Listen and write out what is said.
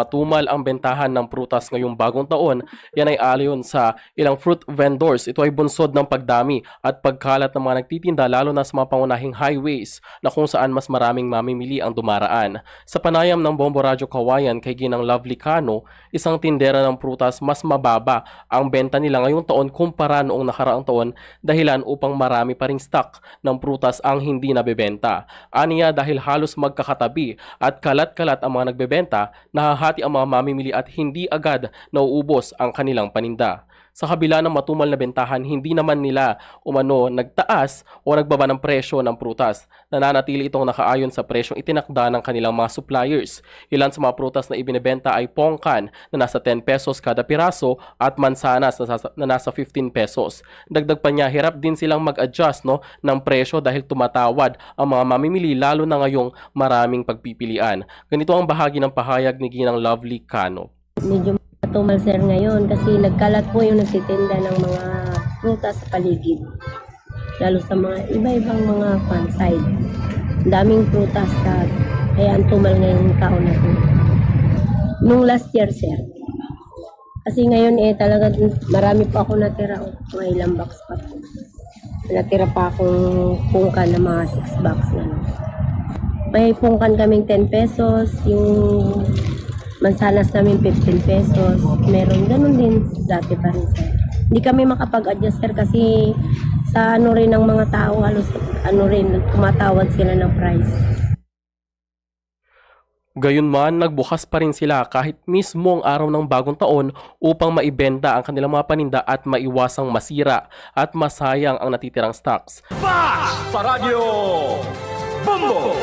Matumal ang bentahan ng prutas ngayong bagong taon, yan ay ayon sa ilang fruit vendors. Ito ay bunsod ng pagdami at pagkalat ng mga nagtitinda lalo na sa mga pangunahing highways na kung saan mas maraming mamimili ang dumaraan. Sa panayam ng Bombo Radyo Kawayan kay Ginang Lovely Cano, isang tindera ng prutas, mas mababa ang benta nila ngayong taon kumpara noong nakaraang taon, dahilan upang marami pa ring stock ng prutas ang hindi nabebenta. Aniya, dahil halos magkakatabi at kalat-kalat ang mga nagbebenta, nahahati ang mga mamimili at hindi agad nauubos ang kanilang paninda. Sa kabila ng matumal na bentahan, hindi naman nila umano nagtaas o nagbaba ng presyo ng prutas. Nananatili itong nakaayon sa presyong itinakda ng kanilang mga suppliers. Ilan sa mga prutas na ibinebenta ay pongkan na nasa 10 pesos kada piraso at mansanas na nasa 15 pesos. Dagdag pa niya, hirap din silang mag-adjust ng presyo dahil tumatawad ang mga mamimili lalo na ngayong maraming pagpipilian. Ganito ang bahagi ng pahayag ni Ginang Lovely Cano. Medyo matumal sir ngayon kasi nagkalat po yung nagtitinda ng mga prutas sa paligid. Lalo sa mga iba-ibang mga fanside. Daming prutas kaya ang tumal ngayong taon na po. Nung last year sir. Kasi ngayon talaga marami pa ako natira. Mga ilang box pa po. Natira pa akong pungkan na mga 6 box na. May pungkan kaming 10 pesos. Yung mansanas namin 15 pesos. Meron ganun din dati pa rin sir. Hindi kami makapag-adjust sir kasi sa rin ng mga tao halos tumatawad sila ng price. Gayunman, nagbukas pa rin sila kahit mismo ang araw ng bagong taon upang maibenta ang kanilang mga paninda at maiwasang masira at masayang ang natitirang stocks. Sa Radyo Bombo!